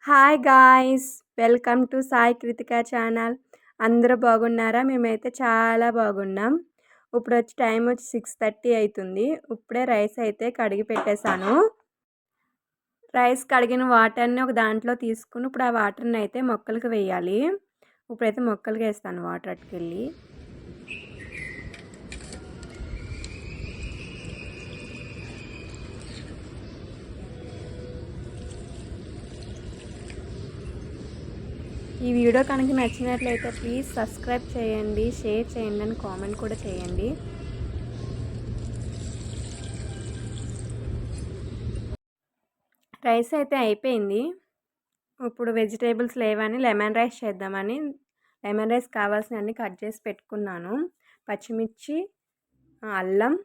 Hi guys! Welcome to Sai Krittika channel. అందరూ బాగున్నారా? మేమైతే చాలా బాగున్నాం. ఇప్పుడొచ్చి టైం వచ్చి 6:30 అయితుంది. ఇప్పుడే రైస్ అయితే కడిగి పెట్టేశాను. రైస్ కడిగిన వాటర్‌ని ఒక దాంట్లో తీసుకొని ఇప్పుడు ఆ వాటర్‌ని అయితే మొక్కలకి వేయాలి. ఇప్పుడైతే మొక్కలకి వేస్తాను వాటర్ అట్టుకెళ్ళి. ఈ వీడియో కనుక నచ్చినట్లయితే ప్లీజ్ సబ్స్క్రైబ్ చేయండి, షేర్ చేయండి అని కామెంట్ కూడా చేయండి. రైస్ అయితే అయిపోయింది. ఇప్పుడు వెజిటేబుల్స్ లేవని లెమన్ రైస్ చేద్దామని లెమన్ రైస్ కావాల్సినవన్నీ కట్ చేసి పెట్టుకున్నాను. పచ్చిమిర్చి, అల్లం,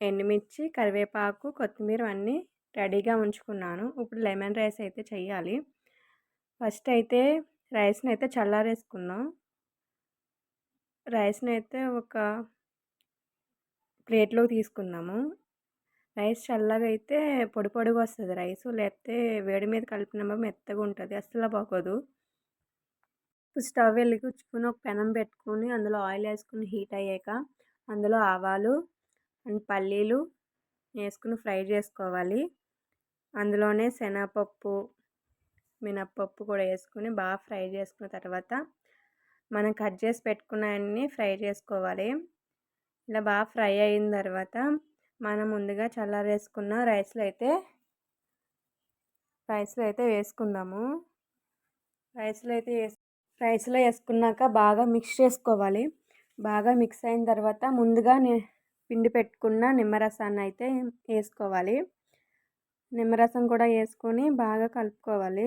ఎండుమిర్చి, కరివేపాకు, కొత్తిమీర అన్నీ రెడీగా ఉంచుకున్నాను. ఇప్పుడు లెమన్ రైస్ అయితే చేయాలి. ఫస్ట్ అయితే రైస్ని అయితే చల్లారేసుకుందాం. రైస్ని అయితే ఒక ప్లేట్లోకి తీసుకుందాము. రైస్ చల్లగా అయితే పొడి పొడిగా వస్తుంది రైసు, లేకపోతే వేడి మీద కలిపినప్పుడు మెత్తగా ఉంటుంది, అస్సలు బాగోదు. స్టవ్ వెలిగించుకుని ఒక పెనం పెట్టుకుని అందులో ఆయిల్ వేసుకుని హీట్ అయ్యాక అందులో ఆవాలు అండ్ పల్లీలు వేసుకుని ఫ్రై చేసుకోవాలి. అందులోనే శనగపప్పు, మినప్పప్పు కూడా వేసుకుని బాగా ఫ్రై చేసుకున్న తర్వాత మనం కట్ చేసి పెట్టుకున్నవన్నీ ఫ్రై చేసుకోవాలి. ఇలా బాగా ఫ్రై అయిన తర్వాత మనం ముందుగా చల్లారేసుకున్న రైస్లో అయితే వేసుకుందాము. రైస్లో వేసుకున్నాక బాగా మిక్స్ చేసుకోవాలి. బాగా మిక్స్ అయిన తర్వాత ముందుగా పిండి పెట్టుకున్న నిమ్మరసాన్ని అయితే వేసుకోవాలి. నిమ్మరసం కూడా వేసుకొని బాగా కలుపుకోవాలి.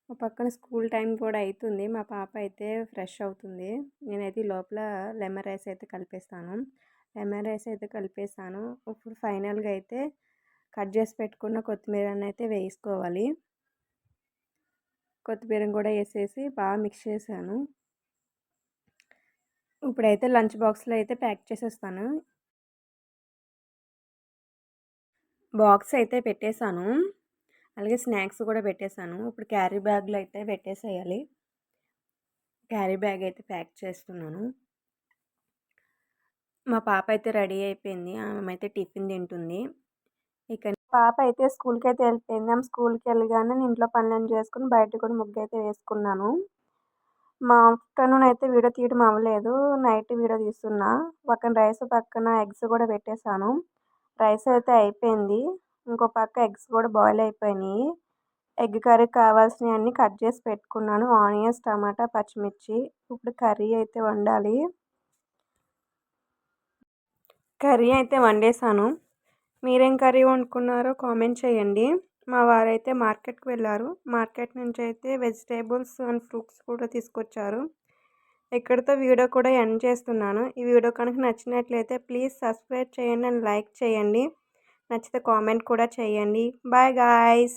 ఒక పక్కన స్కూల్ టైం కూడా అవుతుంది. మా పాప అయితే ఫ్రెష్ అవుతుంది. నేనైతే లోపల లెమన్ రైస్ అయితే కలిపేస్తాను. ఇప్పుడు ఫైనల్గా అయితే కట్ చేసి పెట్టుకున్న కొత్తిమీరని అయితే వేసుకోవాలి. కొత్తిమీరని కూడా వేసేసి బాగా మిక్స్ చేశాను. ఇప్పుడైతే లంచ్ బాక్స్లో అయితే ప్యాక్ చేసేస్తాను. బాక్స్ అయితే పెట్టేశాను, అలాగే స్నాక్స్ కూడా పెట్టేశాను. ఇప్పుడు క్యారీ బ్యాగ్లో అయితే పెట్టేసేయాలి. క్యారీ బ్యాగ్ అయితే ప్యాక్ చేస్తున్నాను. మా పాప అయితే రెడీ అయిపోయింది. ఆమె అయితే టిఫిన్ తింటుంది. ఇక పాప అయితే స్కూల్కి అయితే వెళ్ళిపోయింది. ఆమె స్కూల్కి వెళ్ళగానే ఇంట్లో పనులను చేసుకుని బయట కూడా ముగ్గు అయితే వేసుకున్నాను. మా ఆఫ్టర్నూన్ అయితే వీడియో తీయడం అవ్వలేదు, నైట్ వీడియో తీస్తున్నా. పక్కన రైస్ పక్కన ఎగ్స్ కూడా పెట్టేశాను. రైస్ అయితే అయిపోయింది, ఇంకో పక్క ఎగ్స్ కూడా బాయిల్ అయిపోయినాయి. ఎగ్ కర్రీకి కావాల్సినవన్నీ కట్ చేసి పెట్టుకున్నాను. ఆనియన్స్, టమాటా, పచ్చిమిర్చి. ఇప్పుడు కర్రీ అయితే వండాలి. కర్రీ అయితే వండేసాను. మీరేం కర్రీ వండుకున్నారో కామెంట్ చేయండి. మా వారైతే మార్కెట్కి వెళ్ళారు. మార్కెట్ నుంచి అయితే వెజిటేబుల్స్ అండ్ ఫ్రూట్స్ కూడా తీసుకొచ్చారు. ఇక్కడితో వీడియో కూడా ఎండ్ చేస్తున్నాను. ఈ వీడియో కనుక నచ్చినట్లయితే ప్లీజ్ సబ్స్క్రైబ్ చేయండి అండ్ లైక్ చేయండి. నచ్చితే కామెంట్ కూడా చేయండి. Bye guys.